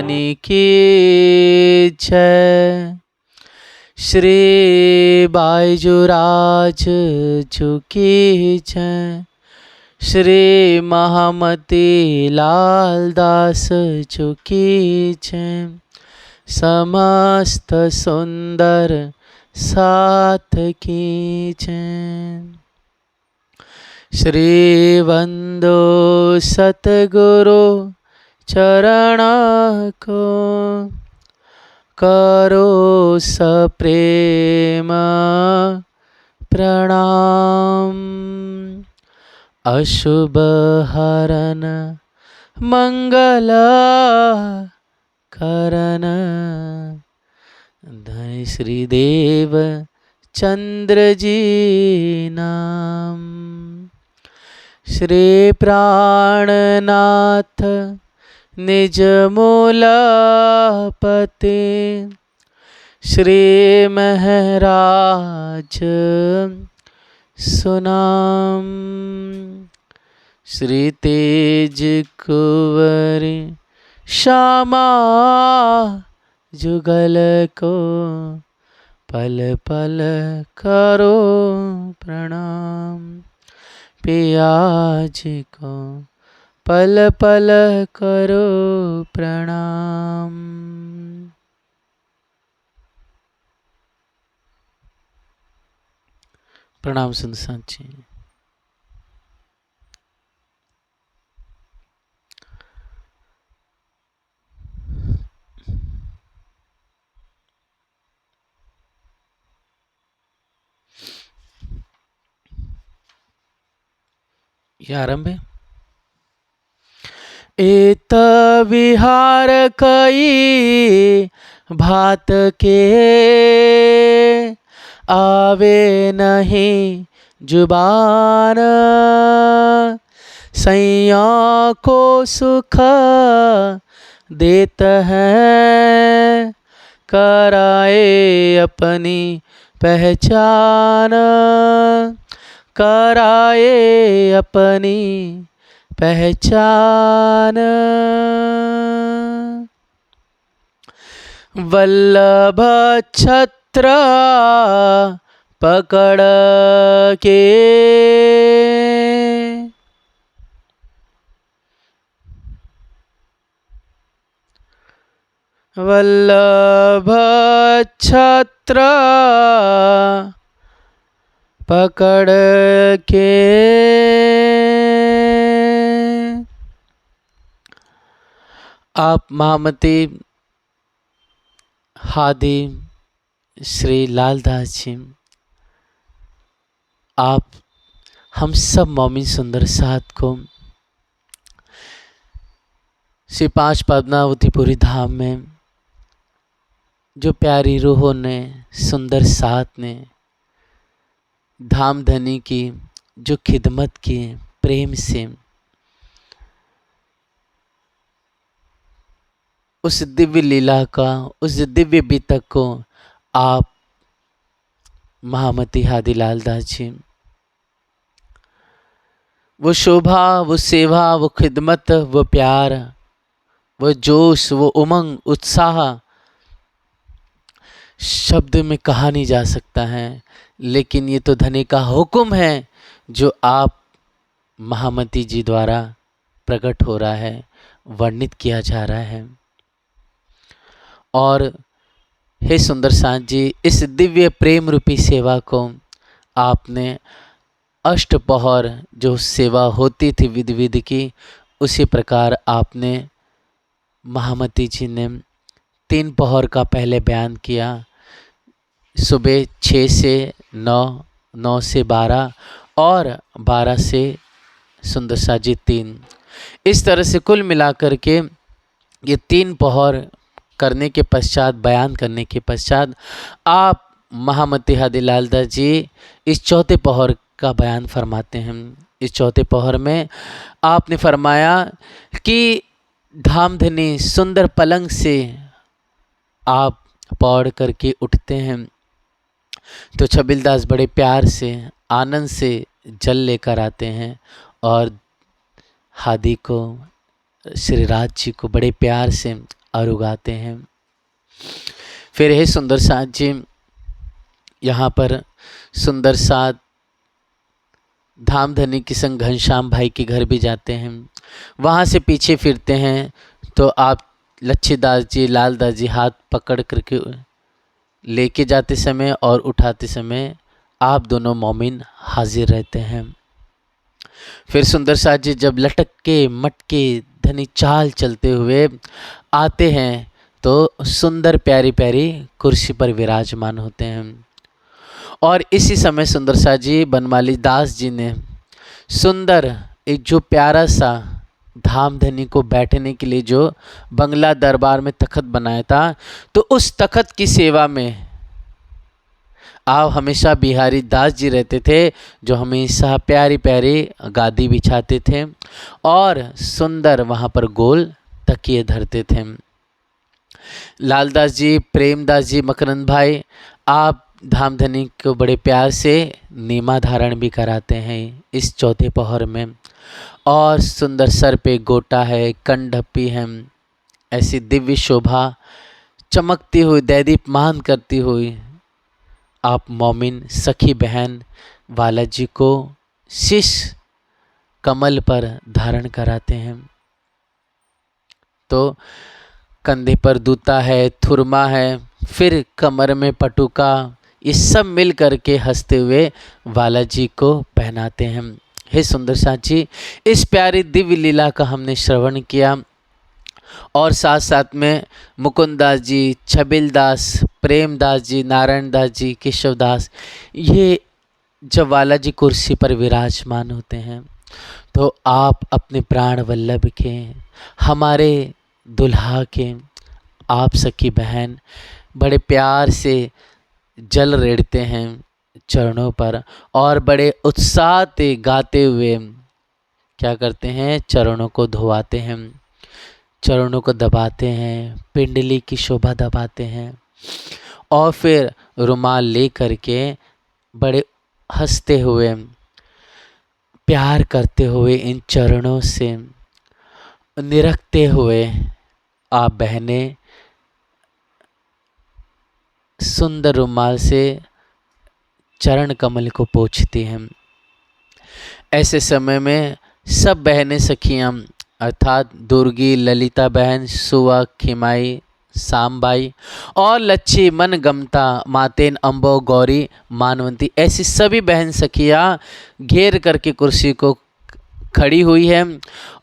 धनी की जय। श्री बायजूराज जी की जय। श्री महामती लाल दास जी की जय। समस्त सुंदर साथ की जय। श्री वंदो सतगुरु चरण को, करो सप्रेम प्रणाम। अशुभ हरन मंगल करन, धन्य श्री देव चंद्र जी नाम। श्री प्राणनाथ निज मूलपति, श्री महराज सुनाम। श्री तेज कुंवर श्यामा जुगल को, पल पल करो प्रणाम। पियाज को पल पल करो प्रणाम। प्रणाम संत जी। ये आरंभ है। एत विहार कई भात के, आवे नहीं जुबान। सैया को सुख देत है, कराए अपनी पहचान। कराए अपनी पहचान। वल्लभ छत्र पकड़ के, वल्लभ छत्र पकड़ के, आप महामती हादी श्री लालदास जी, आप हम सब मोमिन सुंदर साथ को श्री 5 पद्मावतीपुरी धाम में जो प्यारी रूहों ने, सुंदर साथ ने धाम धनी की जो खिदमत की प्रेम से, उस दिव्य लीला का, उस दिव्य बीतक को आप महामती हादी लालदास जी, वो शोभा, वो सेवा, वो खिदमत, वो प्यार, वो जोश, वो उमंग, उत्साह शब्द में कहा नहीं जा सकता है। लेकिन ये तो धनी का हुक्म है जो आप महामती जी द्वारा प्रकट हो रहा है, वर्णित किया जा रहा है। और हे सुंदर साथ जी, इस दिव्य प्रेम रूपी सेवा को आपने अष्टपहर जो सेवा होती थी विधि विधि की, उसी प्रकार आपने महामती जी ने 3 पहर का पहले बयान किया। सुबह 6 से 9, 9 से 12 और 12 से सुंदर साथ जी 3। इस तरह से कुल मिलाकर के ये 3 पहर करने के पश्चात, बयान करने के पश्चात, आप महामती हादी लालदास जी इस चौथे पहर का बयान फरमाते हैं। इस चौथे पहर में आपने फरमाया कि धामधनी सुंदर पलंग से आप पौड़ करके उठते हैं तो छबिलदास बड़े प्यार से, आनंद से जल लेकर आते हैं और हादी को, श्री राज जी को बड़े प्यार से और उगाते हैं। फिर हे सुंदर साथ जी, यहाँ पर सुंदर साथ धामधनी के संग घनश्याम भाई के घर भी जाते हैं। वहाँ से पीछे फिरते हैं तो आप लच्छीदास जी, लालदास जी हाथ पकड़ करके लेके जाते समय और उठाते समय आप दोनों मोमिन हाजिर रहते हैं। फिर सुंदर साथ जी जब लटक के मटके धनी चाल चलते हुए आते हैं तो सुंदर प्यारी प्यारी कुर्सी पर विराजमान होते हैं। और इसी समय सुंदर साथ जी बनमाली दास जी ने सुंदर एक जो प्यारा सा धामधनी को बैठने के लिए जो बंगला दरबार में तखत बनाया था, तो उस तखत की सेवा में आप हमेशा बिहारी दास जी रहते थे, जो हमेशा प्यारी प्यारी गादी बिछाते थे और सुंदर वहाँ पर गोल तकिए धरते थे। लालदास जी, प्रेमदास जी, मकरंद भाई, आप धामधनी को बड़े प्यार से नीमा धारण भी कराते हैं इस चौथे पहर में। और सुंदर सर पे गोटा है, कंढप्पी है, ऐसी दिव्य शोभा चमकती हुई दैदीप्यमान करती हुई आप मोमिन सखी बहन वाला जी को शीश कमल पर धारण कराते हैं। तो कंधे पर दूता है, थुरमा है, फिर कमर में पटुका, ये सब मिल करके हंसते हुए वाला जी को पहनाते हैं। हे सुंदर साथ जी, इस प्यारी दिव्य लीला का हमने श्रवण किया और साथ साथ में मुकुंदास जी, छबिलदास, प्रेमदास जी, नारायण दास जी, केशवदास, ये जब वाला जी कुर्सी पर विराजमान होते हैं तो आप अपने प्राण वल्लभ के, हमारे दुल्हा के, आप सखी बहन बड़े प्यार से जल रेड़ते हैं चरणों पर और बड़े उत्साह से गाते हुए क्या करते हैं, चरणों को धोवाते हैं, चरणों को दबाते हैं, पिंडली की शोभा दबाते हैं और फिर रुमाल ले करके बड़े हंसते हुए, प्यार करते हुए इन चरणों से निरखते हुए आप बहनें सुंदर रुमाल से चरण कमल को पोंछती हैं। ऐसे समय में सब बहनें सखियाँ अर्थात दुर्गी, ललिता बहन, सुवा, खिमाई, सांबाई और लच्छी, मनगमता, मातेन, अम्बो, गौरी, मानवंती, ऐसी सभी बहन सखियाँ घेर करके कुर्सी को खड़ी हुई है।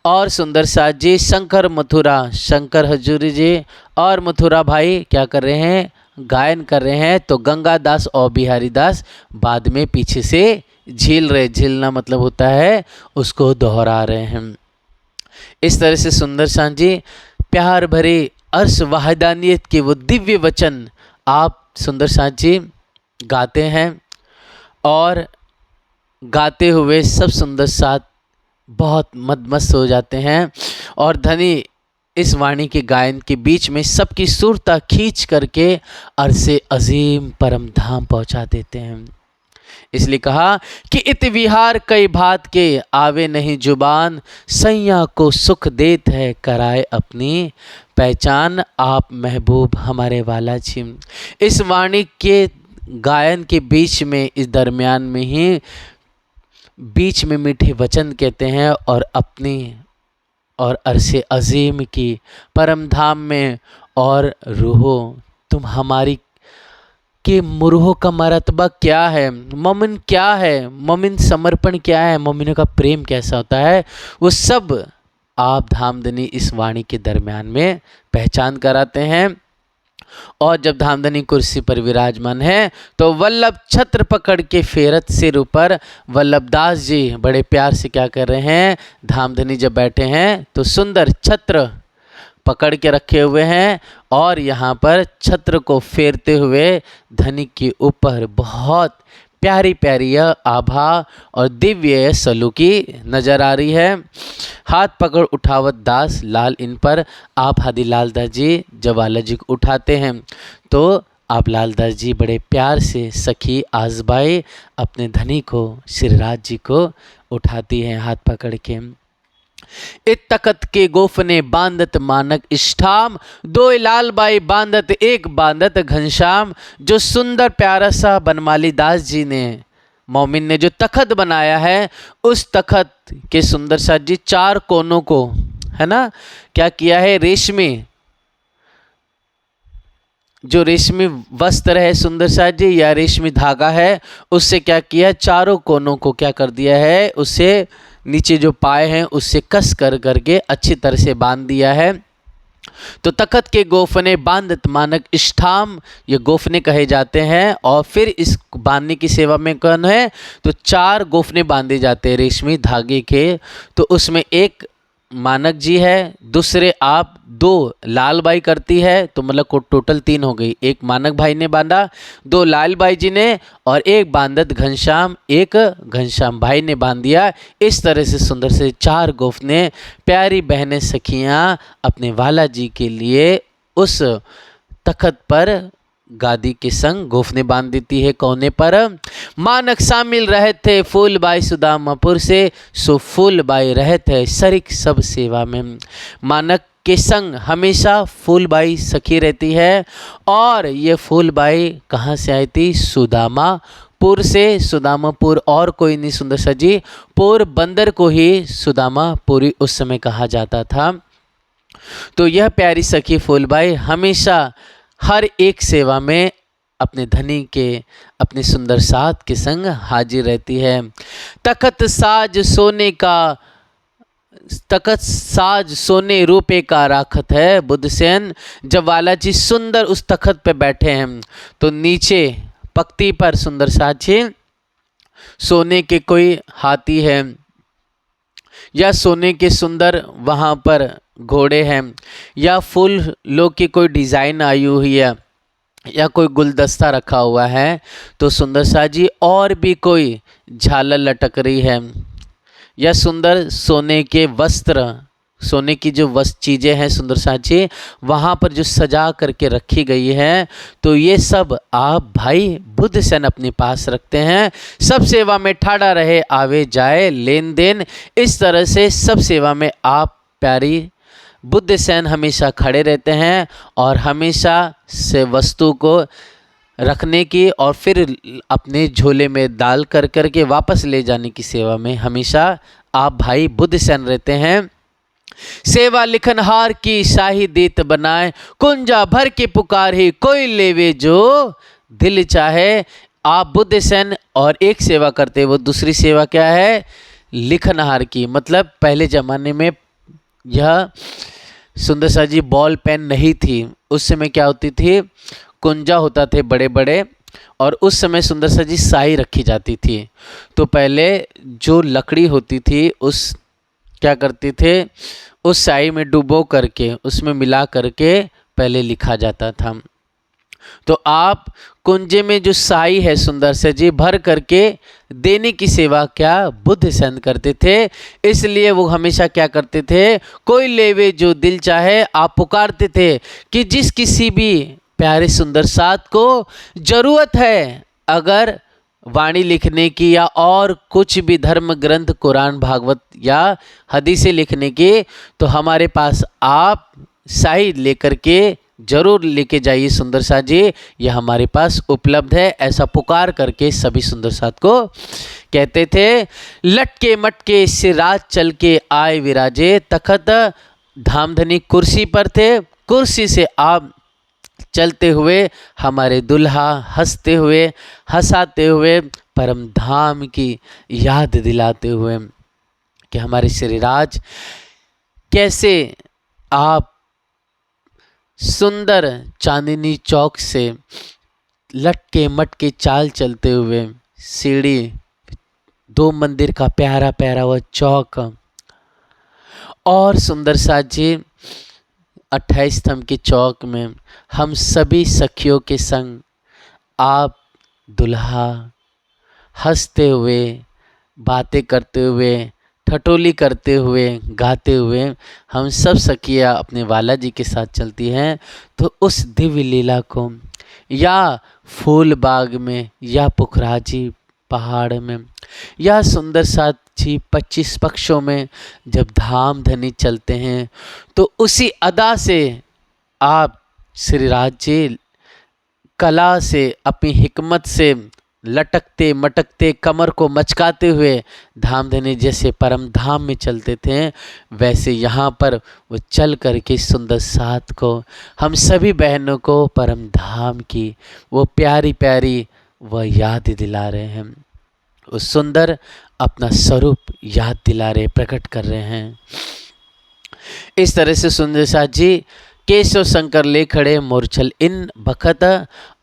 और सुंदर साथ जी, शंकर मथुरा, शंकर हजूरी जी और मथुरा भाई क्या कर रहे हैं, गायन कर रहे हैं। तो गंगा दास और बिहारी दास बाद में पीछे से झील रहे, झीलना मतलब होता है उसको दोहरा रहे हैं। इस तरह से सुंदर साथ जी प्यार भरे अर्श वाहिदानियत के वो दिव्य वचन आप सुंदर साथ जी गाते हैं और गाते हुए सब सुंदर साथ बहुत मदमस्त हो जाते हैं और धनी इस वाणी के गायन के बीच में सबकी सुरता खींच करके अरसे अजीम परम धाम पहुंचा देते हैं। इसलिए कहा कि इत विहार कई भात के आवे नहीं जुबान, सैया को सुख देत है कराए अपनी पहचान, आप महबूब हमारे वाला जी। इस वाणी के गायन के बीच में, इस दरमियान में ही बीच में मीठे वचन कहते हैं और अपनी और अरसे अजीम की परम धाम में और रूहो तुम हमारी के मुरहो का मरतबा क्या है, मोमिन क्या है, मोमिन समर्पण क्या है, मोमिनों का प्रेम कैसा होता है, वो सब आप धामधनी इस वाणी के दरमियान में पहचान कराते हैं। और जब धामधनी कुर्सी पर विराजमान है तो वल्लभ छत्र पकड़ के फेरत सिर ऊपर वल्लभदास जी बड़े प्यार से क्या कर रहे हैं, धामधनी जब बैठे हैं तो सुंदर छत्र पकड़ के रखे हुए हैं और यहाँ पर छत्र को फेरते हुए धनी के ऊपर बहुत प्यारी प्यारी आभा और दिव्य सलूकी नजर आ रही है। हाथ पकड़ उठावत दास लाल इन पर आप हादी लालदास जी जब वाला जी को उठाते हैं तो आप लालदास जी बड़े प्यार से सखी आजबाई अपने धनी को श्रीराज जी को उठाती हैं हाथ पकड़ के। इत तखत के गोफने बांधत मानक इष्ठाम, दो लाल बाई बांधत एक बांधत घनश्याम। जो सुंदर प्यारा सा बनमाली दास जी ने, मोमिन ने जो तखत बनाया है, उस तखत के सुंदर सा जी चार कोनों को, है ना, क्या किया है, रेशमी, जो रेशमी वस्त्र है सुंदर सा जी या रेशमी धागा है, उससे क्या किया, चारों कोनों को क्या कर दिया है, उससे नीचे जो पाए हैं उससे कस कर करके अच्छी तरह से बांध दिया है। तो तखत के गोफने बांधत मानक इष्ठाम, ये गोफने कहे जाते हैं। और फिर इस बांधने की सेवा में कौन है, तो चार गोफने बांधे जाते हैं रेशमी धागे के। तो उसमें एक मानक जी है, दूसरे आप दो लाल बाई करती है, तो मतलब को टोटल तीन हो गई। एक मानक भाई ने बांधा, दो लाल बाई जी ने, और एक बांधत घनश्याम, एक घनश्याम भाई ने बांध दिया। इस तरह से सुंदर से चार गोफने प्यारी बहनें सखियाँ अपने वाला जी के लिए उस तखत पर गादी के संग गोफने बांध देती है। कोने पर मानक शामिल रहे थे फूलबाई सुदामापुर से, सो फूलबाई रहते है सरिक सब सेवा में। मानक के संग हमेशा फूलबाई सखी रहती है। और ये फूलबाई कहाँ से आई थी, सुदामापुर से। सुदामापुर और कोई नहीं सुंदर सा जी, पोरबंदर को ही सुदामापुरी उस समय कहा जाता था। तो यह प्यारी सखी फूलबाई हमेशा हर एक सेवा में अपने धनी के, अपने सुंदर साथ के संग हाजिर रहती है। तखत साज सोने का, तखत साज सोने रूपे का राखत है बुद्धसेन। जब वाला जी सुंदर उस तखत पे बैठे हैं, तो नीचे पक्ति पर सुंदर साजी सोने के कोई हाथी है, या सोने के सुंदर वहाँ पर घोड़े हैं, या फूल लोग की कोई डिज़ाइन आई हुई है, या कोई गुलदस्ता रखा हुआ है। तो सुंदर सा जी और भी कोई झालर लटक रही है, या सुंदर सोने के वस्त्र, सोने की जो वस्त्र चीज़ें हैं सुंदर सा जी वहाँ पर जो सजा करके रखी गई है, तो ये सब आप भाई बुद्धसेन अपने पास रखते हैं। सब सेवा में ठाड़ा रहे, आवे जाए लेन देन। इस तरह से सब सेवा में आप प्यारी बुद्धसेन हमेशा खड़े रहते हैं, और हमेशा से वस्तु को रखने की और फिर अपने झोले में डाल कर करके वापस ले जाने की सेवा में हमेशा आप भाई बुद्धसेन रहते हैं। सेवा लिखनहार की शाही देत बनाए, कुंजा भर के पुकार ही कोई लेवे जो दिल चाहे। आप बुद्धसेन और एक सेवा करते, वो दूसरी सेवा क्या है, लिखनहार की। मतलब पहले ज़माने में यह सुंदर सा जी बॉल पेन नहीं थी, उस समय क्या होती थी, कुंजा होता थे बड़े बड़े, और उस समय सुंदर सा जी स्याही रखी जाती थी। तो पहले जो लकड़ी होती थी उस क्या करते थे, उस स्याही में डुबो करके उसमें मिला करके पहले लिखा जाता था। तो आप कुंजे में जो स्याही है सुंदर से जी भर करके देने की सेवा क्या बुद्धसेन करते थे। इसलिए वो हमेशा क्या करते थे, कोई लेवे जो दिल चाहे। आप पुकारते थे कि जिस किसी भी प्यारे सुंदर साथ को जरूरत है अगर वाणी लिखने की या और कुछ भी धर्म ग्रंथ कुरान भागवत या हदीसें लिखने की, तो हमारे पास आप स्याही लेकर के जरूर लेके जाइए सुंदर साथ जी, यह हमारे पास उपलब्ध है। ऐसा पुकार करके सभी सुंदर साथ को कहते थे। लटके मटके सिराज चल के आए विराजे, तखत धामधनी कुर्सी पर थे। कुर्सी से आप चलते हुए हमारे दुल्हा हंसते हुए हंसाते हुए परम धाम की याद दिलाते हुए कि हमारे श्रीराज कैसे आप सुंदर चांदनी चौक से लटके मटके चाल चलते हुए सीढ़ी, दो मंदिर का प्यारा प्यारा वह चौक, और सुंदर सा जी 28 स्तंभ के चौक में हम सभी सखियों के संग आप दुल्हा हंसते हुए बातें करते हुए ठठोली करते हुए गाते हुए हम सब सखियाँ अपने वाला जी के साथ चलती हैं। तो उस दिव्य लीला को या फूल बाग में या पुखराजी पहाड़ में या सुंदर साथ जी 25 पक्षों में जब धाम धनी चलते हैं तो उसी अदा से आप श्री राज जी कला से अपनी हिकमत से लटकते मटकते कमर को मचकाते हुए धाम धनी जैसे परम धाम में चलते थे, वैसे यहाँ पर वो चल करके सुंदर साथ को हम सभी बहनों को परम धाम की वो प्यारी प्यारी वह याद दिला रहे हैं, वो सुंदर अपना स्वरूप याद दिला रहे, प्रकट कर रहे हैं। इस तरह से सुंदर साथ जी केशव शंकर ले खड़े मूर्छल इन बखत,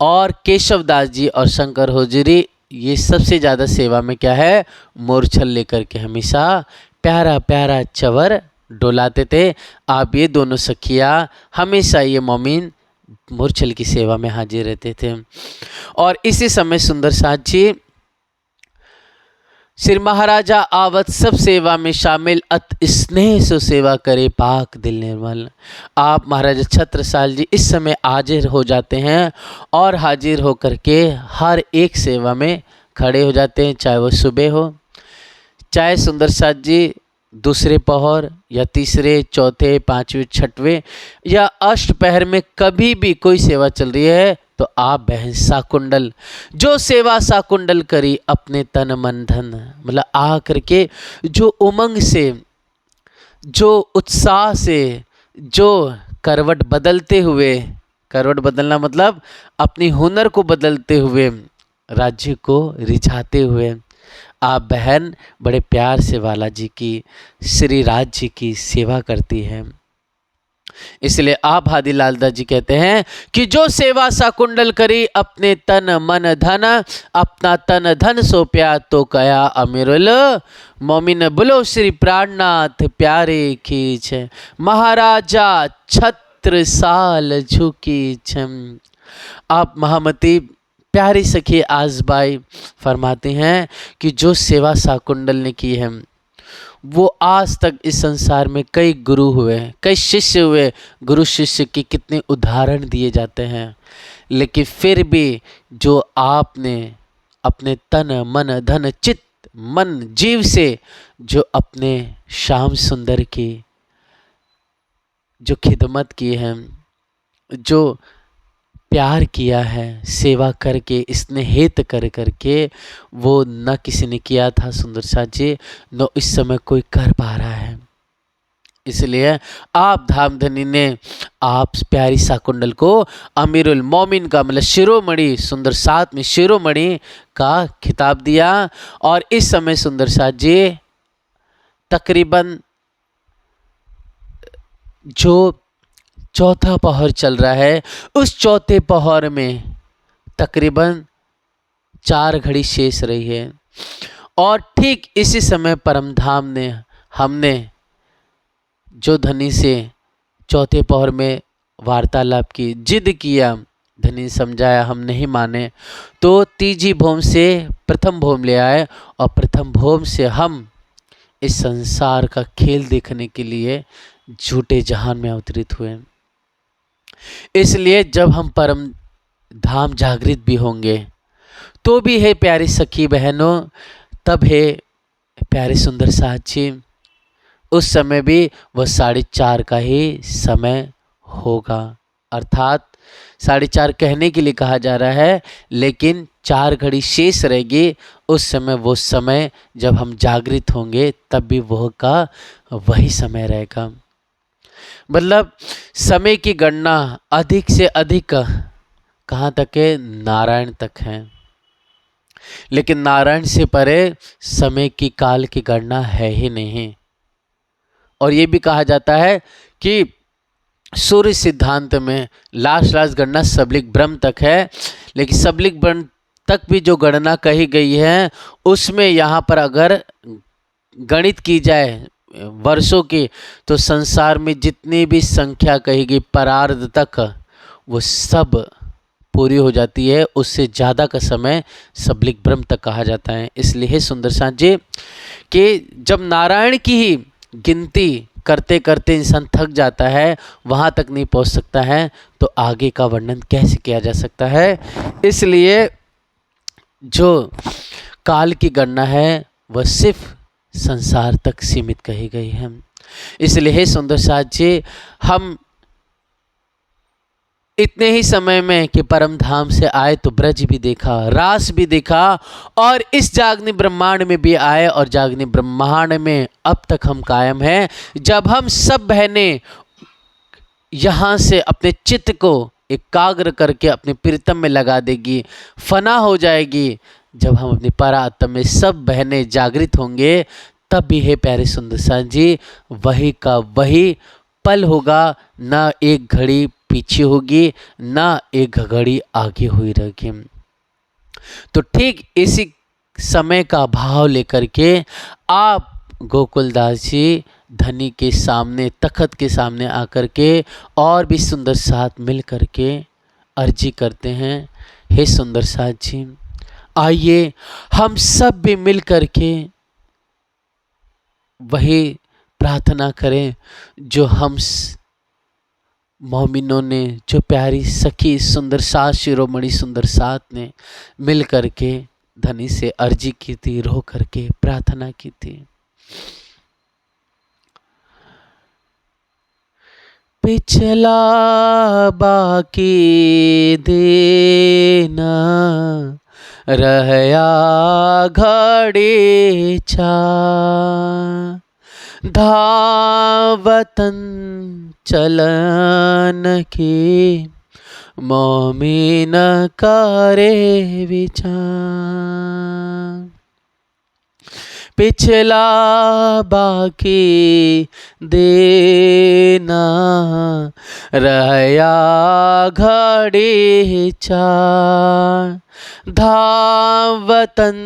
और केशवदास जी और शंकर होजरी ये सबसे ज़्यादा सेवा में क्या है, मूर्छल लेकर के हमेशा प्यारा प्यारा चवर डोलाते थे। आप ये दोनों सखिया हमेशा ये मोमिन मूर्छल की सेवा में हाजिर रहते थे। और इसी समय सुंदर साथ जी श्री महाराजा आवत सब सेवा में शामिल, अत स्नेह सो सेवा करे पाक दिल निर्मल। आप महाराजा छत्रसाल जी इस समय हाजिर हो जाते हैं और हाजिर होकर के हर एक सेवा में खड़े हो जाते हैं, चाहे वो सुबह हो, चाहे सुंदर साथ जी दूसरे पहर या तीसरे चौथे पाँचवें छठवें या अष्ट पहर में कभी भी कोई सेवा चल रही है तो आप बहन साकुंडल जो सेवा साकुंडल करी अपने तन मन धन, मतलब आ करके जो उमंग से, जो उत्साह से, जो करवट बदलते हुए, करवट बदलना मतलब अपनी हुनर को बदलते हुए, राज्य को रिझाते हुए आप बहन बड़े प्यार से वाला जी की, श्री राज जी की सेवा करती हैं। इसलिए आप हादी लालदास जी कहते हैं कि जो सेवा साकुंडल करी अपने तन मन धन, अपना तन धन सौंपया तो कया अमीरुल मोमिन। बोलो श्री प्राणनाथ प्यारे खींच, महाराजा छत्रसाल झुकी छम। आप महामती प्यारी सखी आजबाई फरमाते हैं कि जो सेवा साकुंडल ने की है वो आज तक इस संसार में कई गुरु हुए, कई शिष्य हुए, गुरु शिष्य के कितने उदाहरण दिए जाते हैं, लेकिन फिर भी जो आपने अपने तन मन धन चित्त मन जीव से जो अपने श्याम सुंदर की जो खिदमत की है, जो प्यार किया है, सेवा करके स्नेहित कर करके, वो न किसी ने किया था सुंदर साथ जी, न इस समय कोई कर पा रहा है। इसलिए आप धामधनी ने आप प्यारी साकुंडल को अमीरुल मोमिन का मतलब शिरोमणि, सुंदर साथ में शिरोमणि का खिताब दिया। और इस समय सुंदर साथ जी तकरीबन जो चौथा पहर चल रहा है, उस चौथे पहर में तकरीबन 4 घड़ी शेष रही है। और ठीक इसी समय परमधाम ने हमने जो धनी से चौथे पहर में वार्तालाप की, जिद किया, धनी समझाया, हम नहीं माने, तो तीजी भोम से प्रथम भोम ले आए और प्रथम भोम से हम इस संसार का खेल देखने के लिए झूठे जहान में अवतरित हुए। इसलिए जब हम परम धाम जागृत भी होंगे तो भी है प्यारी सखी बहनों, तब है प्यारे सुंदर साथ जी, उस समय भी वह 4:30 का ही समय होगा। अर्थात 4:30 कहने के लिए कहा जा रहा है, लेकिन 4 घड़ी शेष रहेगी। उस समय वो समय जब हम जागृत होंगे तब भी वह का वही समय रहेगा। मतलब समय की गणना अधिक से अधिक कहाँ तक है, नारायण तक है, लेकिन नारायण से परे समय की काल की गणना है ही नहीं। और ये भी कहा जाता है कि सूर्य सिद्धांत में लास्ट गणना सबलिक ब्रह्म तक है, लेकिन सबलिक ब्रह्म तक भी जो गणना कही गई है उसमें यहाँ पर अगर गणित की जाए वर्षों की, तो संसार में जितनी भी संख्या कही गई परार्ध तक वो सब पूरी हो जाती है। उससे ज़्यादा का समय सबलिक ब्रह्म तक कहा जाता है। इसलिए सुंदर साथ जी कि जब नारायण की ही गिनती करते करते इंसान थक जाता है, वहाँ तक नहीं पहुँच सकता है, तो आगे का वर्णन कैसे किया जा सकता है। इसलिए जो काल की गणना है वह सिर्फ संसार तक सीमित कही गई है। इसलिए हे सुंदर साथ जी, हम इतने ही समय में कि परम धाम से आए तो ब्रज भी देखा, रास भी देखा, और इस जागनी ब्रह्मांड में भी आए, और जागनी ब्रह्मांड में अब तक हम कायम हैं। जब हम सब बहनें यहाँ से अपने चित्त को एकाग्र करके अपने प्रीतम में लगा देगी, फना हो जाएगी, जब हम अपनी परात्म में सब बहनें जागृत होंगे, तब भी हे प्यारे सुंदर साथ जी, वही का वही पल होगा, ना एक घड़ी पीछे होगी, ना एक घड़ी आगे हुई रहेगी। तो ठीक इसी समय का भाव लेकर के आप गोकुलदास जी धनी के सामने, तखत के सामने आकर के और भी सुंदर साथ मिल करके अर्जी करते हैं, हे सुंदर साथ जी, आइए हम सब भी मिल करके वही प्रार्थना करें जो हम मोमिनों ने, जो प्यारी सखी सुंदर साथ शिरोमणि सुंदर साथ ने मिल करके धनी से अर्जी की थी, रो करके प्रार्थना की थी। पिछला बाकी देना रहया घड़ी छा, धावतन चलन की मोमिन करे विचार। पिछला बाकी देना रहया घड़ी चार, धावतन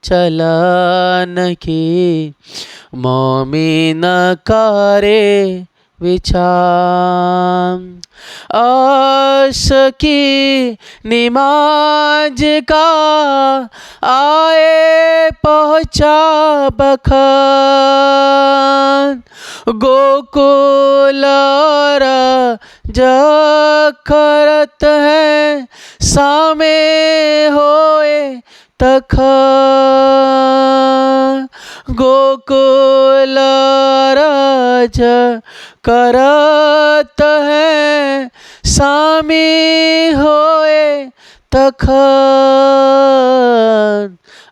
चलन की मोमिन करे विचार। आस की निमाज का आए पहुँचा बखान, गोकुल जखरत है सामे होए तखान, गोकुल राज करत है सामी होए तखान।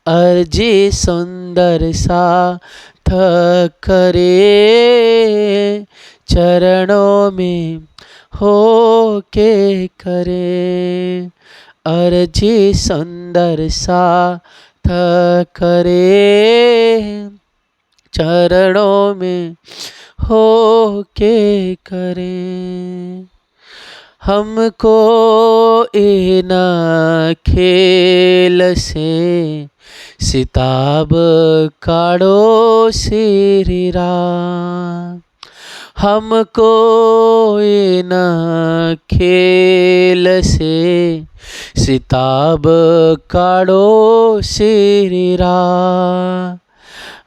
अर्जी सुंदर साथ करे चरणों में हो के करे, अर्जी सुंदर साथ करे चरणों में हो के करें। हमको इन खेल से सिताब काढ़ो श्री राम, हमको इन खेल से सिताब काढ़ो श्री राम।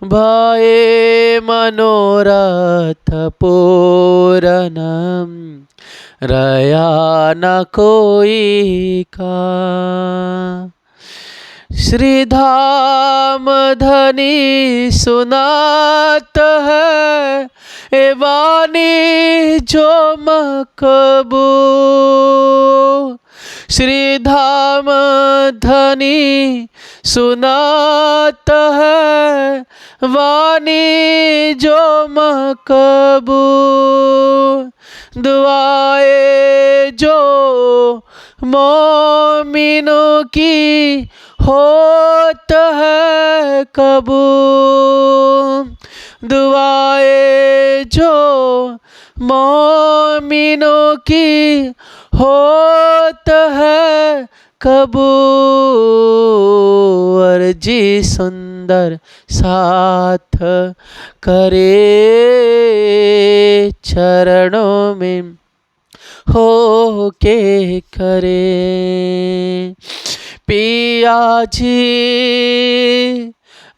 भाए मनोरथ पूरनम रया न कोई का, श्रीधाम धनी सुनात है ए वाणी जो मकबू, श्रीधाम धनी सुनात है वाणी जो मकबू, दुआए जो मोमिनों की होत है कबूल, दुआए जो मोमिनों की होत है कबूल। अर्जी सुंदर साथ करे चरणों में हो के करे, पिया जी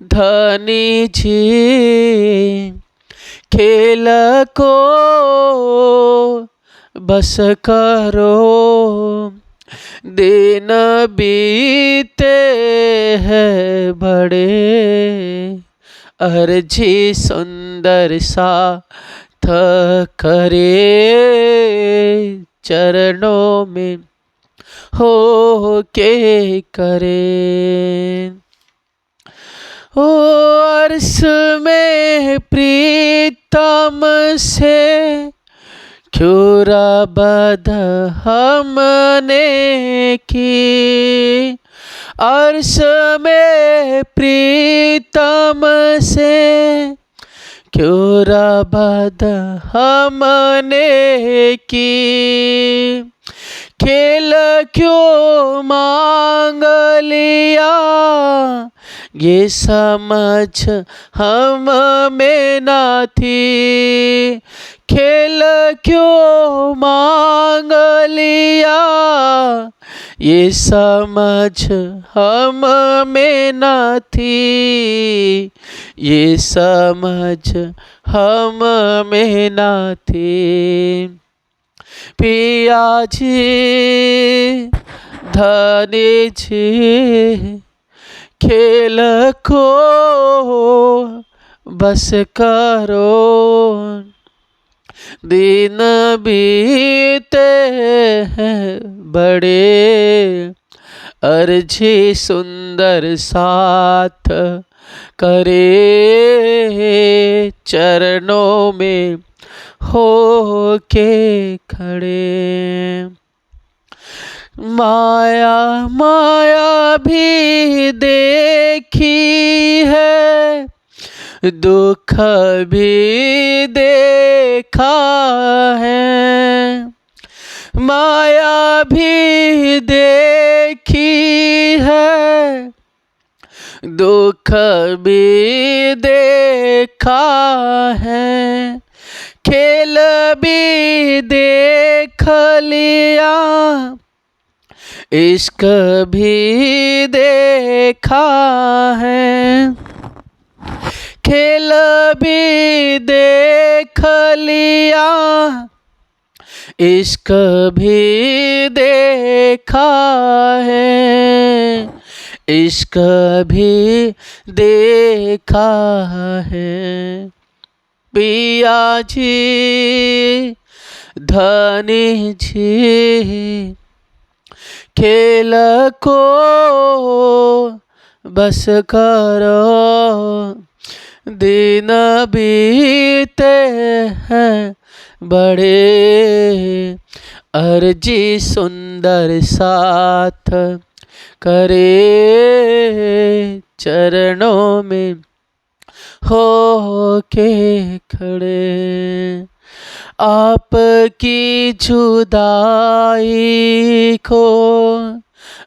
धनी जी खेल को बस करो, दिन बीते हैं बड़े अर्जी सुंदर साथ करे चरणों में हो के करे। ओ अर्श में प्रीतम से क्यों रबद हमने की। अर्श में प्रीतम से क्यों रबद हमने की। खेल क्यों मांग लिया ये समझ हम में न थी। खेल क्यों मांग लिया ये समझ हम में न थी। ये समझ हम में न थी। पिया जी धनी जी खेल को बस करो। दिन बीते हैं बड़े अर्जी सुंदर साथ करे चरणों में हो के खड़े। माया माया भी देखी है दुख भी देखा है। माया भी देखी है दुख भी देखा है। खेल भी देख लिया इश्क भी देखा है। खेल भी देख लिया इश्क भी देखा है। इश्क भी देखा है। पिया जी धनी जी खेल को बस करो। दिन बीते हैं बड़े अर्जी सुंदर साथ करे चरणों में हो के खड़े। आपकी जुदाई को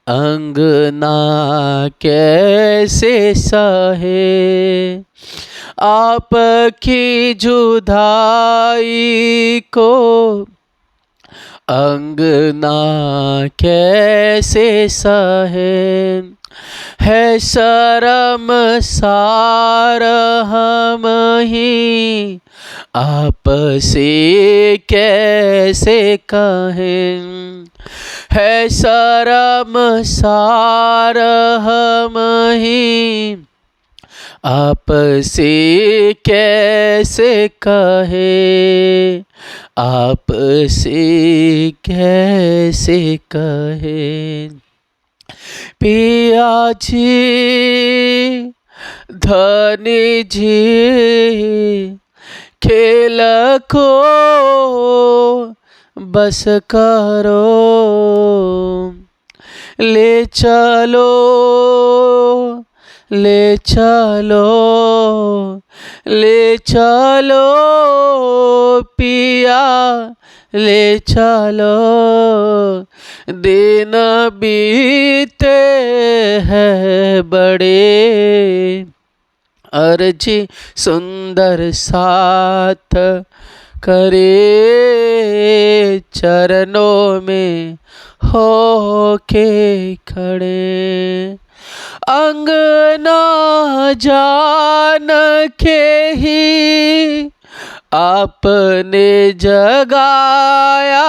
अंगना कैसे सहे। आपकी जुदाई को अंगना कैसे सहे। है शर्मसार हम ही आपसे कैसे कहें। है शर्मसार हम ही आपसे कैसे कहे। आपसे कैसे कहे। पिया जी धनी जी खेल को बस करो। ले चलो ले चलो ले चलो पिया ले चलो। दिन बीते हैं बड़े अर्जी सुंदर साथ करे चरणों में हो के खड़े। अंगना जान के ही आपने जगाया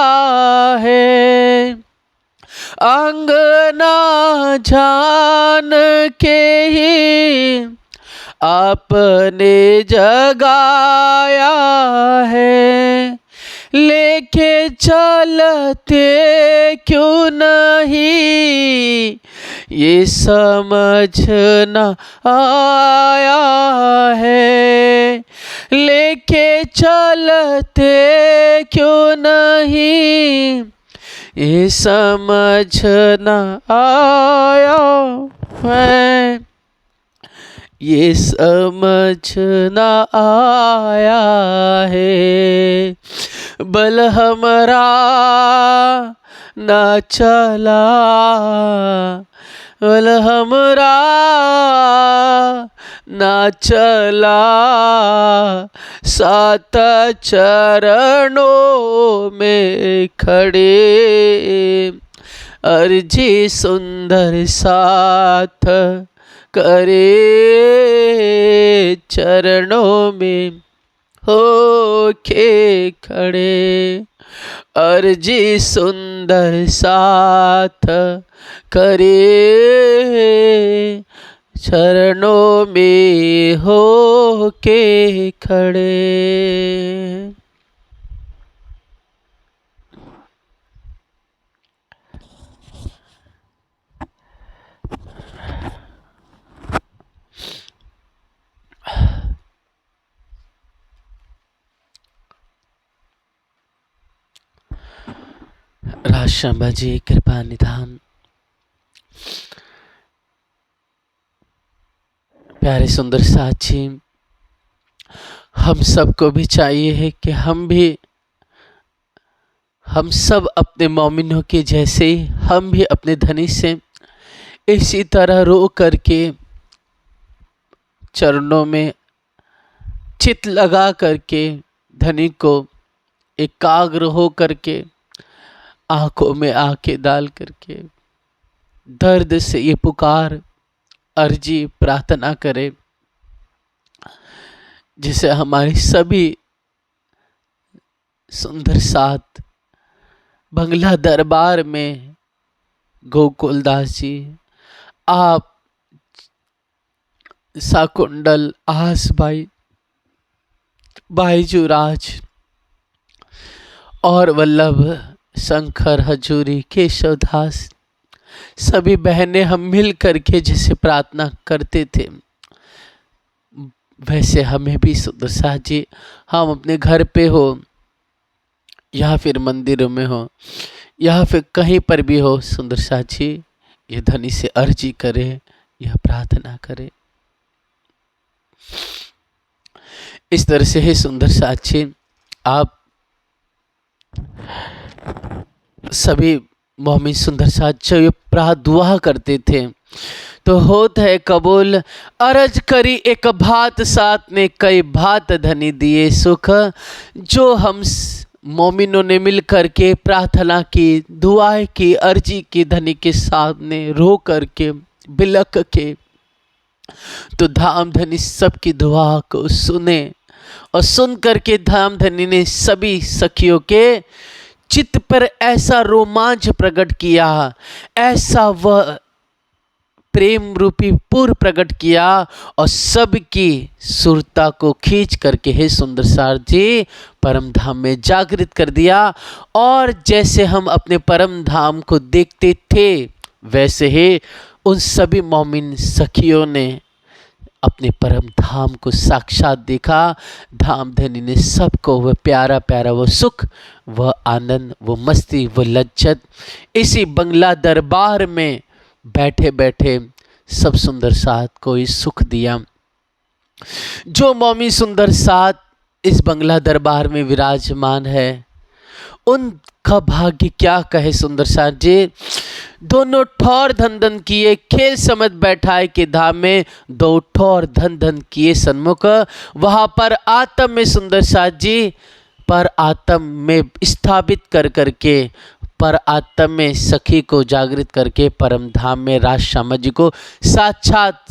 है। अंगना जान के ही आपने जगाया है, लेके चलते क्यों नहीं, ये समझ न आया है। लेके चलते क्यों नहीं, ये समझ न आया है, ये समझ न आया है। बल हमरा न चला, बल हमरा न चला, सात चरणों में खड़े, अर्जी सुंदर साथ करे, चरणों में हो के खड़े, अर्जी सुंदर साथ करे, चरणों में हो के खड़े। राजशंभा जी कृपा निधान। प्यारे सुंदर साथ जी, हम सबको भी चाहिए है कि हम सब अपने मोमिनों के जैसे ही हम भी अपने धनी से इसी तरह रो करके चरणों में चित लगा करके धनी को एकाग्र हो करके आंखों में आंखें डाल करके दर्द से ये पुकार अर्जी प्रार्थना करे, जिसे हमारे सभी सुंदर साथ बंगला दरबार में गोकुलदास जी, आप साकुंडल, आस भाई, बाईजूराज और वल्लभ, शंकर, हजूरी, केशवदास, सभी बहनें हम मिल करके जैसे प्रार्थना करते थे, वैसे हमें भी सुंदर साथ जी, हम अपने घर पे हो या फिर मंदिरों में हो या फिर कहीं पर भी हो, सुंदर साथ जी ये धनी से अर्जी करे, यह प्रार्थना करे। इस तरह से है सुंदर साथ जी, आप सभी मोमिन सुंदर साथ जब ये दुआ करते थे तो होत है कबूल, अरज करी एक भात साथ ने कई भात धनी दिए सुख, जो हम मोमिनों ने मिल कर के प्रार्थना की, दुआएं की, अर्जी की, धनी के सामने रो करके बिलक के, तो धाम धनी सबकी दुआ को सुने और सुन करके धाम धनी ने सभी सखियों के चित्त पर ऐसा रोमांच प्रकट किया, ऐसा वह प्रेम रूपी पूर्व प्रकट किया और सबकी सुरता को खींच करके हे सुंदर सार जी परम धाम में जागृत कर दिया। और जैसे हम अपने परम धाम को देखते थे वैसे ही उन सभी मोमिन सखियों ने अपने परम धाम को साक्षात देखा। धाम धनी ने सबको वह प्यारा प्यारा वो सुख, वह आनंद, वो मस्ती, वो लज्जत इसी बंगला दरबार में बैठे बैठे सब सुंदर साथ को इस सुख दिया। जो मौमी सुंदर साथ इस बंगला दरबार में विराजमान है उनका भाग्य क्या कहे सुंदर साथ जी। दोनों ठौर धन धन किए खेल समझ बैठाए के धाम में, दो ठौर धन धन किए सन्मुख, वहां पर आत्म में सुंदर साथ जी पर आत्म में स्थापित कर करके पर आत्म में सखी को जागृत करके परम धाम में राजश्यामा जी को साक्षात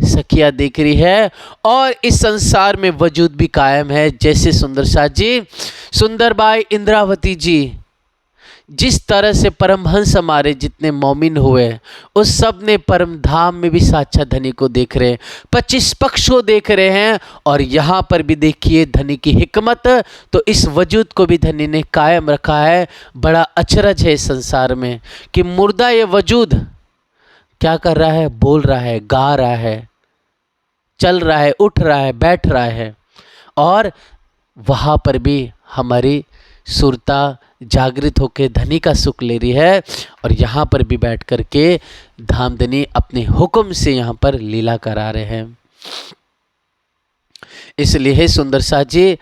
सखिया देख रही है और इस संसार में वजूद भी कायम है। जैसे सुंदर साथ जी सुंदरबाई इंद्रावती जी जिस तरह से परमहंस हमारे जितने मोमिन हुए उस सब ने परम धाम में भी साक्षात धनी को देख रहे हैं, 25 पक्ष को देख रहे हैं। और यहाँ पर भी देखिए धनी की हिकमत, तो इस वजूद को भी धनी ने कायम रखा है। बड़ा अचरज है इस संसार में कि मुर्दा ये वजूद क्या कर रहा है, बोल रहा है, गा रहा है, चल रहा है, उठ रहा है, बैठ रहा है। और वहाँ पर भी हमारी सुरता जागृत होकर धनी का सुख ले रही है। और यहाँ पर भी बैठ कर के धामधनी अपने हुक्म से यहाँ पर लीला करा रहे हैं। इसलिए हे सुंदर सा जी,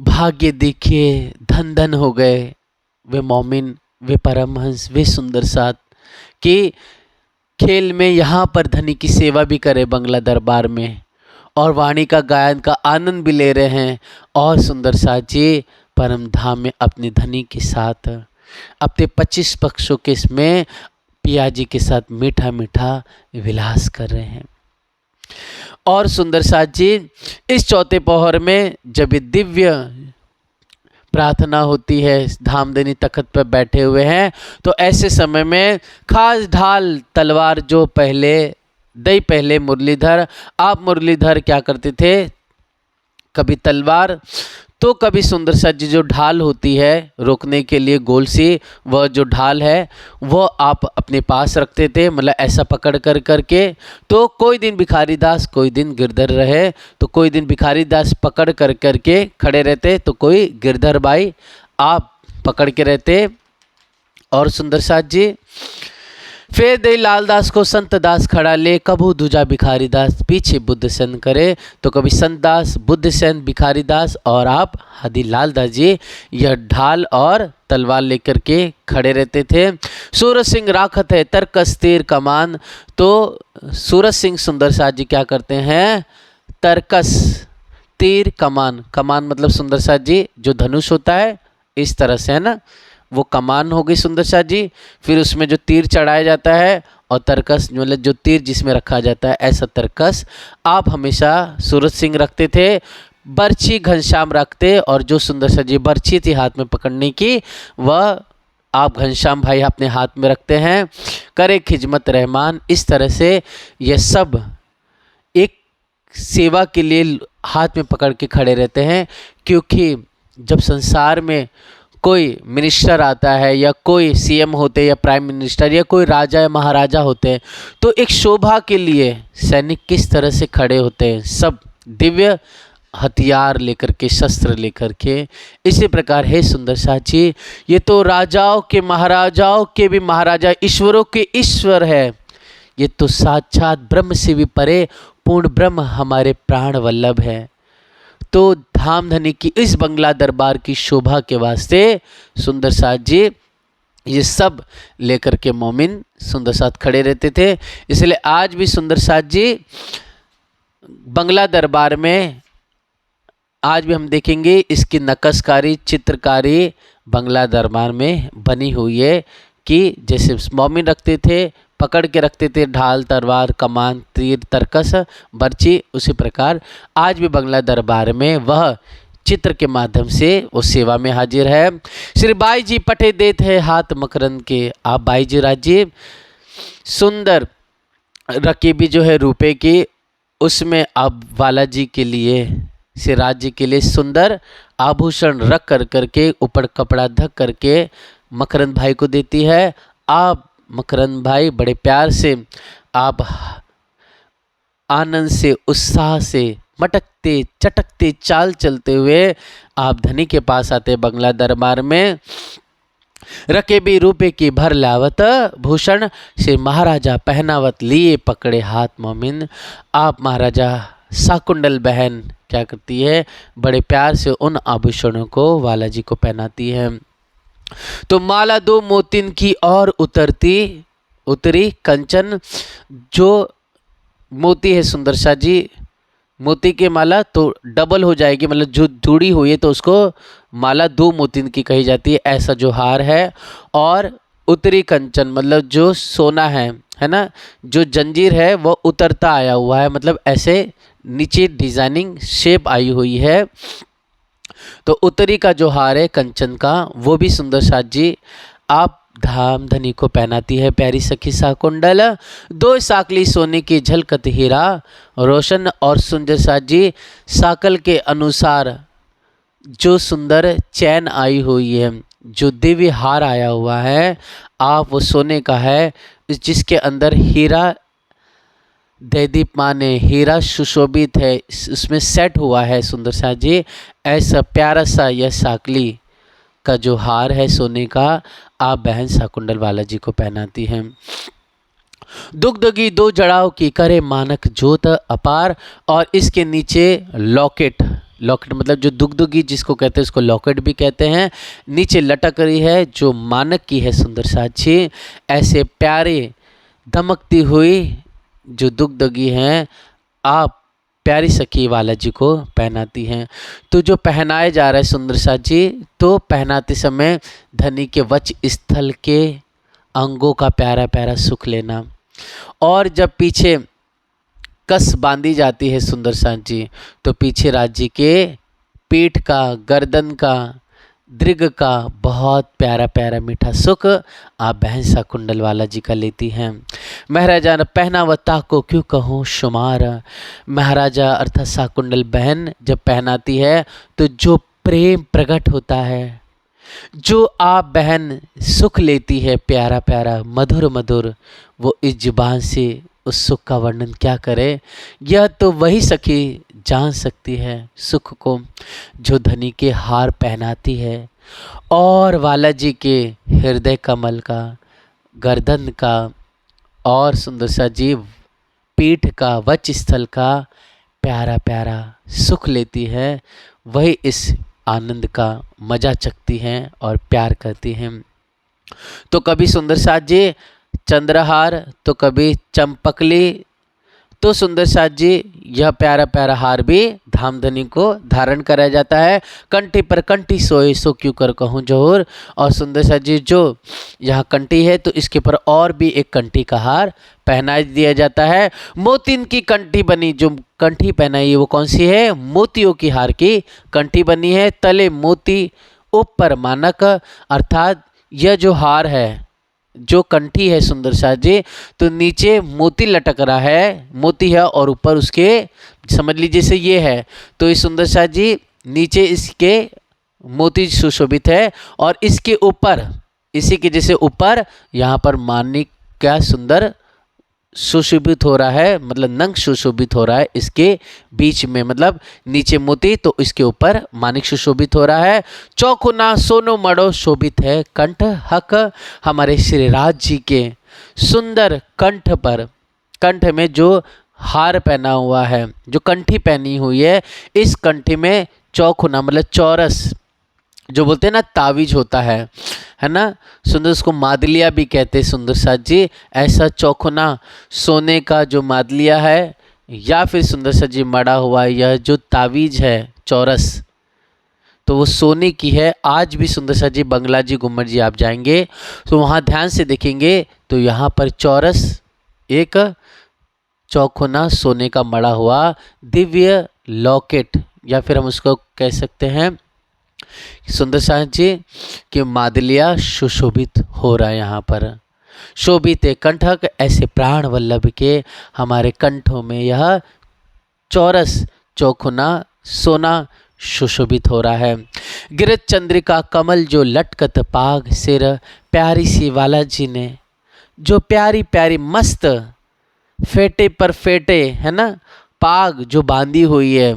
भाग्य देखिए, धन धन हो गए वे मोमिन, वे परमहंस, वे सुंदर साथ कि खेल में यहाँ पर धनी की सेवा भी करे बंगला दरबार में, और वाणी का गायन का आनंद भी ले रहे हैं। और सुंदर साथ जी परम धाम में अपने धनी के साथ अपने 25 पक्षों के इसमें पिया जी के साथ मीठा मीठा विलास कर रहे हैं। और सुंदर साथ जी इस चौथे पहर में जब ये दिव्य प्रार्थना होती है, धामधनी तख्त पर बैठे हुए हैं, तो ऐसे समय में खास ढाल तलवार जो पहले मुरलीधर, आप मुरलीधर क्या करते थे, कभी तलवार तो कभी सुंदर सा जी जो ढाल होती है रोकने के लिए गोल सी, वह जो ढाल है वो आप अपने पास रखते थे, मतलब ऐसा पकड़ कर करके। तो कोई दिन भिखारी दास, कोई दिन गिरधर रहे, तो कोई दिन भिखारी दास पकड़ कर करके खड़े रहते, तो कोई गिरधर बाई आप पकड़ के रहते। और सुंदर साथ जी फिर दे लालदास को संत दास खड़ा ले, कभू दूजा भिखारी दास पीछे बुद्ध सेन करे। तो कभी संत दास, बुद्ध सेन, भिखारी दास और आप हदी लालदास जी यह ढाल और तलवार लेकर के खड़े रहते थे। सूरज सिंह राखत है तरकस तीर कमान, तो सूरज सिंह सुंदर साथ जी क्या करते हैं, तरकस तीर कमान, कमान मतलब सुंदर साथ जी जो धनुष होता है इस तरह से है ना, वो कमान हो गई सुंदर साथ जी। फिर उसमें जो तीर चढ़ाया जाता है, और तरकस मतलब जो तीर जिसमें रखा जाता है, ऐसा तरकस आप हमेशा सूरज सिंह रखते थे। बर्छी घनश्याम रखते, और जो सुंदर सा जी बर्छी थी हाथ में पकड़ने की, वह आप घनश्याम भाई अपने हाथ में रखते हैं। करे खिजमत रहमान, इस तरह से ये सब एक सेवा के लिए हाथ में पकड़ के खड़े रहते हैं। क्योंकि जब संसार में कोई मिनिस्टर आता है, या कोई सीएम होते हैं, या प्राइम मिनिस्टर, या कोई राजा या महाराजा होते हैं, तो एक शोभा के लिए सैनिक किस तरह से खड़े होते हैं, सब दिव्य हथियार लेकर के, शस्त्र लेकर के। इसी प्रकार है सुंदर साथ जी, ये तो राजाओं के, महाराजाओं के भी महाराजा, ईश्वरों के ईश्वर है। ये तो साक्षात ब्रह्म से भी परे पूर्ण ब्रह्म हमारे प्राण वल्लभ है। तो धामधनी की इस बंगला दरबार की शोभा के वास्ते सुंदर साथ जी ये सब लेकर के मोमिन सुंदर साथ खड़े रहते थे। इसलिए आज भी सुंदर साथ जी बंगला दरबार में आज भी हम देखेंगे इसकी नक्काशकारी, चित्रकारी बंगला दरबार में बनी हुई है कि जैसे मोमिन रखते थे, पकड़ के रखते थे ढाल, तलवार, कमान, तीर, तरकस, बर्छी, उसी प्रकार आज भी बंगला दरबार में वह चित्र के माध्यम से वो सेवा में हाजिर है। श्री बाई जी पटे देते हैं हाथ मकरंद के, आप बाई जी राजीव सुंदर रकीबी जो है रुपए की, उसमें आप वाला जी के लिए, सिराज जी के लिए सुंदर आभूषण रख कर करके, ऊपर कपड़ा ढक करके मकरंद भाई को देती है। आप मकरंद भाई बड़े प्यार से, आप आनंद से, उत्साह से, मटकते चटकते चाल चलते हुए आप धनी के पास आते बंगला दरबार में। रके भी रूपे की भर लावत भूषण, से महाराजा पहनावत लिए पकड़े हाथ मोमिन। आप महाराजा साकुंडल बहन क्या करती है, बड़े प्यार से उन आभूषणों को वाला जी को पहनाती है। तो माला दो मोतिन की और उतरी कंचन, जो मोती है सुंदर सा जी, मोती की माला तो डबल हो जाएगी, मतलब जो जुड़ी हुई है तो उसको माला दो मोतिन की कही जाती है, ऐसा जो हार है। और उतरी कंचन मतलब जो सोना है ना, जो जंजीर है वो उतरता आया हुआ है, मतलब ऐसे नीचे डिजाइनिंग शेप आई हुई है। तो उत्तरी का जो हार है कंचन का, वो भी सुंदर साथ जी आप धामधनी को पहनाती है प्यारी सखी साकुंडल। दो साकली सोने की झलकत हीरा, रोशन और सुंदर साथ जी साकल के अनुसार जो सुंदर चैन आई हुई है, जो दिव्य हार आया हुआ है, आप वो सोने का है जिसके अंदर हीरा दैदीप्यमान हीरा सुशोभित है, उसमें सेट हुआ है सुंदर साथ जी। ऐसा प्यारा सा यह साकली का जो हार है सोने का, आप बहन साकुंडल बालाजी को पहनाती हैं। दुग्धगी दो जड़ाव की करे मानक जोत अपार, और इसके नीचे लॉकेट, लॉकेट मतलब जो दुग्धगी जिसको कहते हैं उसको लॉकेट भी कहते हैं, नीचे लटक रही है जो मानक की है सुंदर साक्षी। ऐसे प्यारे दमकती हुई जो दुग्धगी हैं आप प्यारी सखी बालाजी को पहनाती हैं। तो जो पहनाए जा रहा है सुंदर साथ जी, तो पहनाते समय धनी के वच स्थल के अंगों का प्यारा प्यारा सुख लेना, और जब पीछे कस बांधी जाती है सुंदर साथ जी, तो पीछे राज्य के पीठ का, गर्दन का, दृग का बहुत प्यारा प्यारा मीठा सुख आप बहन साकुंडल बालाजी का लेती हैं। महाराजा ने पहनावता को क्यों कहूँ शुमार, महाराजा अर्थात साकुंडल बहन जब पहनाती है तो जो प्रेम प्रकट होता है, जो आप बहन सुख लेती है प्यारा प्यारा मधुर मधुर, वो इस जुबान से उस सुख का वर्णन क्या करे। यह तो वही सखी जान सकती है सुख को जो धनी के हार पहनाती है, और बालाजी के हृदय कमल का, गर्दन का, और सुंदर सा जी पीठ का, वच स्थल का प्यारा प्यारा सुख लेती है, वही इस आनंद का मजा चखती हैं और प्यार करती हैं। तो कभी सुंदर साथ जी चंद्रहार, तो कभी चंपकली, तो सुंदर साथ जी यह प्यारा प्यारा हार भी धामधनी को धारण कराया जाता है। कंठी पर कंठी सोए सो क्यों कर कहूँ जोहर, और सुंदर साथ जी जो यहाँ कंठी है तो इसके ऊपर और भी एक कंठी का हार पहना दिया जाता है। मोतिन की कंठी बनी, जो कंठी पहनाई है वो कौन सी है, मोतियों की हार की कंठी बनी है। तले मोती ऊपर मानक, अर्थात यह जो हार है, जो कंठी है सुंदर साथ जी, तो नीचे मोती लटक रहा है, मोती है और ऊपर उसके समझ लीजिए जैसे ये है, तो इस सुंदर साथ जी नीचे इसके मोती सुशोभित है, और इसके ऊपर इसी के जैसे ऊपर यहाँ पर मानिक क्या सुंदर सुशोभित हो रहा है, मतलब नंग सुशोभित हो रहा है इसके बीच में, मतलब नीचे मोती तो इसके ऊपर मानिक सुशोभित हो रहा है। चौखुना सोनो मड़ो शोभित है कंठ हक, हमारे श्री राज जी के सुंदर कंठ पर, कंठ में जो हार पहना हुआ है, जो कंठी पहनी हुई है, इस कंठी में चौखुना मतलब चौरस, जो बोलते हैं ना तावीज होता है ना सुंदर, उसको मादलिया भी कहते हैं सुंदर साथ जी। ऐसा चौखुना सोने का जो मादलिया है, या फिर सुंदर साथ जी मड़ा हुआ यह जो तावीज है चौरस, तो वो सोने की है। आज भी सुंदर साथ जी बंगला जी गुम्मट जी आप जाएंगे तो वहाँ ध्यान से देखेंगे तो यहाँ पर चौरस एक चौखुना सोने का मड़ा हुआ दिव्य लॉकेट, या फिर हम उसको कह सकते हैं सुंदर साथ जी कि मादलिया सुशोभित हो रहा है। यहाँ पर शोभित कंठक, ऐसे प्राण वल्लभ के हमारे कंठों में यह चौरस चौखुना सोना सुशोभित हो रहा है। गिरत चंद्रिका कमल जो लटकत पाग सिर, प्यारी सी बालाजी ने जो प्यारी प्यारी मस्त फेटे पर फेटे है ना पाग जो बांधी हुई है,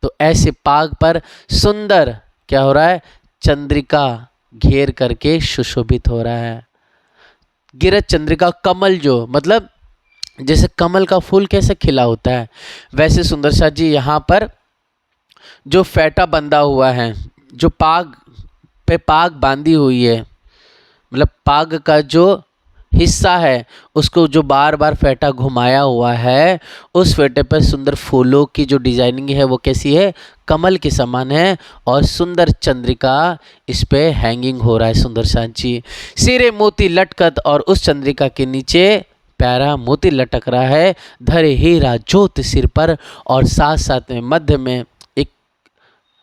तो ऐसे पाग पर सुंदर क्या हो रहा है, चंद्रिका घेर करके सुशोभित हो रहा है। गिरत चंद्रिका कमल जो मतलब जैसे कमल का फूल कैसे खिला होता है, वैसे सुंदर साथ जी यहाँ पर जो फेटा बंधा हुआ है, जो पाग पे पाग बांधी हुई है, मतलब पाग का जो हिस्सा है उसको जो बार बार फेटा घुमाया हुआ है, उस फेटे पर सुंदर फूलों की जो डिजाइनिंग है वो कैसी है, कमल के समान है, और सुंदर चंद्रिका इस पे हैंगिंग हो रहा है सुंदर साथ जी। सिरे मोती लटकत, और उस चंद्रिका के नीचे प्यारा मोती लटक रहा है, धरे हीरा ज्योत सिर पर, और साथ साथ में मध्य में एक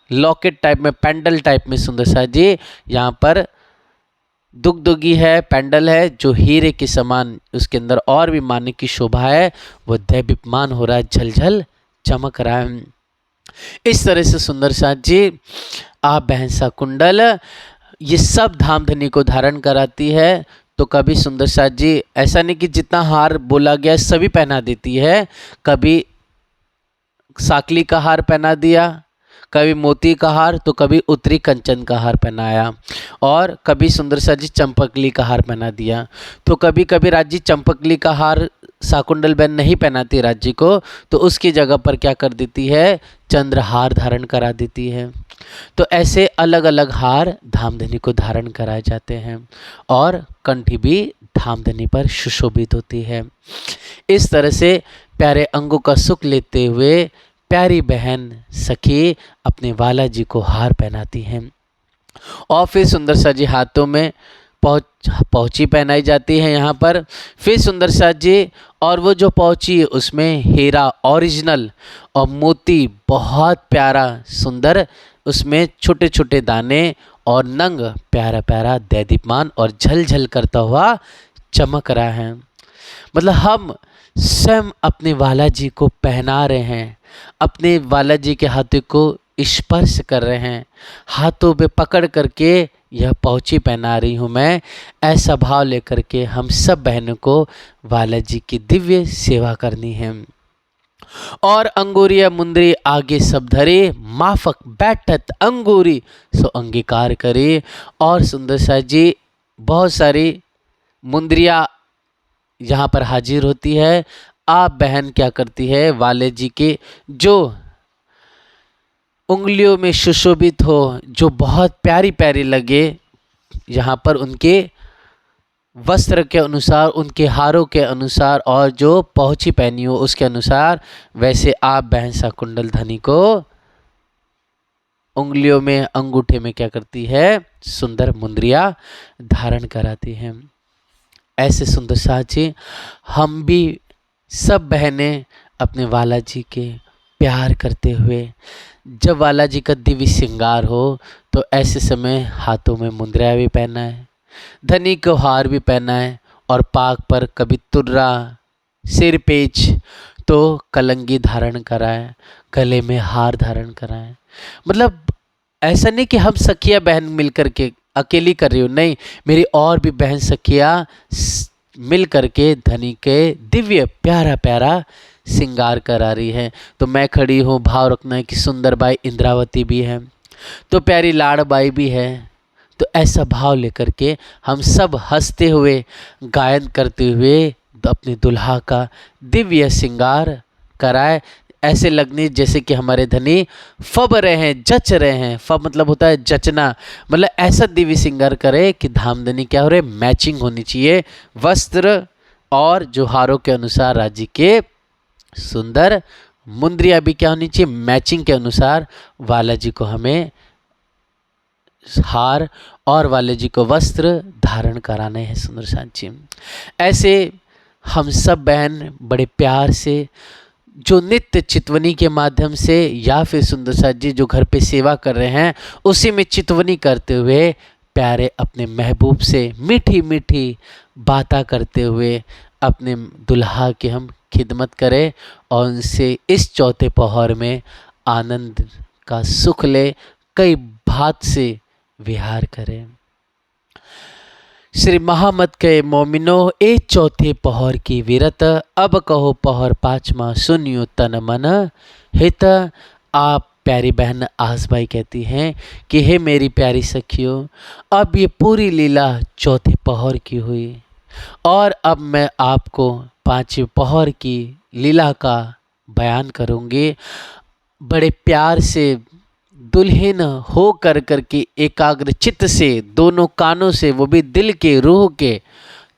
लॉकेट टाइप में, पेंडल टाइप में सुंदर साज जी यहाँ पर दुगदुगी है, पेंडल है जो हीरे के समान, उसके अंदर और भी मानिक की शोभा है, वो दैदीप्यमान हो रहा है, झलझल चमक रहा है। इस तरह से सुंदर साज जी आप बहन कुंडल ये सब धाम धनी को धारण कराती है। तो कभी सुंदर साज जी ऐसा नहीं कि जितना हार बोला गया सभी पहना देती है, कभी साकली का हार पहना दिया, कभी मोती का हार, तो कभी उत्तरी कंचन का हार पहनाया, और कभी सुंदर सा जी चंपकली का हार पहना दिया। तो कभी कभी राज्य चंपकली का हार शाकुंडल बहन नहीं पहनाती राज्य को, तो उसकी जगह पर क्या कर देती है, चंद्रहार धारण करा देती है। तो ऐसे अलग अलग हार धामधनी को धारण कराए जाते हैं, और कंठी भी धामधनी पर सुशोभित होती है। इस तरह से प्यारे अंगों का सुख लेते हुए प्यारी बहन सखी अपने वाला जी को हार पहनाती हैं, और फिर सुंदर सा जी हाथों में पहुँची पहनाई जाती है यहाँ पर। फिर सुंदर सा जी, और वो जो पहुँची उसमें हीरा ओरिजिनल और मोती बहुत प्यारा सुंदर, उसमें छोटे छोटे दाने और नंग प्यारा प्यारा दैदीप्यमान और झलझल करता हुआ चमक रहा है। मतलब हम स्वयं अपने वाला जी को पहना रहे हैं, अपने वाला जी के हाथों को स्पर्श कर रहे हैं, हाथों पे पकड़ करके यह पहुँची पहना रही हूँ मैं, ऐसा भाव लेकर के हम सब बहनों को वाला जी की दिव्य सेवा करनी है। और अंगूरिया मुंदरी आगे सब धरे, माफक बैठत अंगूरी सो अंगीकार करे। और सुंदर सा जी बहुत सारी मुंदरिया यहाँ पर हाजिर होती है। आप बहन क्या करती है, वाले जी के जो उंगलियों में सुशोभित हो, जो बहुत प्यारी प्यारी लगे, यहाँ पर उनके वस्त्र के अनुसार, उनके हारों के अनुसार, और जो पहुँची पहनी हो उसके अनुसार, वैसे आप बहन सा कुंडल धनी को उंगलियों में, अंगूठे में क्या करती है, सुंदर मुंदरिया धारण कराती है। ऐसे सुंदर साची हम भी सब बहनें अपने वाला जी के प्यार करते हुए, जब वाला जी का दिव्य श्रृंगार हो तो ऐसे समय हाथों में मुंदरिया भी पहना है, धनी को हार भी पहना है, और पाक पर कभी तुर्रा, सिर पेच, तो कलंगी धारण कराए, गले में हार धारण कराए। मतलब ऐसा नहीं कि हम सखिया बहन मिलकर के अकेली कर रही हो, नहीं, मेरी और भी बहन सखिया मिल करके धनी के दिव्य प्यारा प्यारा श्रृंगार करा रही है। तो मैं खड़ी हूँ, भाव रखना है कि सुंदर बाई इंद्रावती भी है, तो प्यारी लाड़बाई भी है। तो ऐसा भाव लेकर के हम सब हंसते हुए, गायन करते हुए अपने दुल्हा का दिव्य श्रृंगार कराए, ऐसे लगने जैसे कि हमारे धनी फब रहे हैं, जच रहे हैं। फब मतलब होता है जचना, मतलब ऐसा दिव्य श्रृंगार करे कि धामधनी क्या हो रहे, मैचिंग होनी चाहिए वस्त्र और जो हारों के अनुसार राज्य के सुंदर मुंदरिया भी क्या होनी चाहिए, मैचिंग के अनुसार वाला जी को हमें हार और वाले जी को वस्त्र धारण कराने हैं सुंदर सांची। ऐसे हम सब बहन बड़े प्यार से जो नित्य चितवनी के माध्यम से या फिर सुंदर साथ जी जो घर पे सेवा कर रहे हैं उसी में चितवनी करते हुए प्यारे अपने महबूब से मीठी मीठी बातें करते हुए अपने दुल्हा की हम खिदमत करें और उनसे इस चौथे पहर में आनंद का सुख ले, कई भात से विहार करें। श्री महामत के मोमिनो ए चौथे पहर की विरत, अब कहो पहर पांचवा सुनियो तन मन हित। आप प्यारी बहन आसबाई कहती हैं कि हे मेरी प्यारी सखियों, अब ये पूरी लीला चौथे पहर की हुई और अब मैं आपको पांचवें पहर की लीला का बयान करूंगी। बड़े प्यार से दुल्हन हो कर के एकाग्र चित्त से, दोनों कानों से, वो भी दिल के रूह के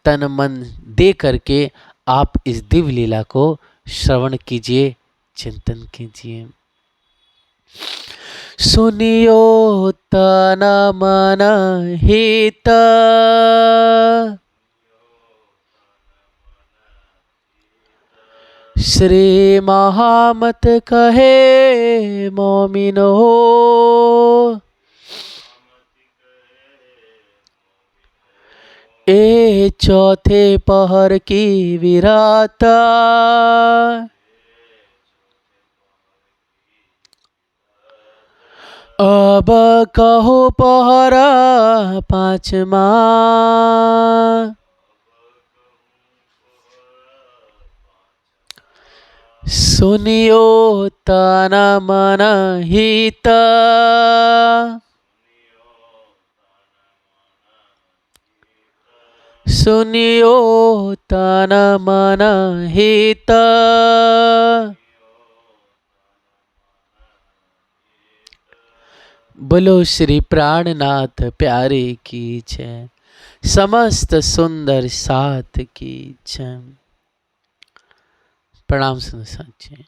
तन मन दे करके आप इस दिव्य लीला को श्रवण कीजिए, चिंतन कीजिए। सुनियो तन मन हित, श्री महामत कहे मोमिनो। ए चौथे पहर की विराता, अब कहो पहरा पांचवा। सुनियो तन मन हित, सुनियो तन मन हित। बोलो श्री प्राणनाथ प्यारे की जय, समस्त सुंदर साथ की जय। प्रणाम सुंदर साथ जी।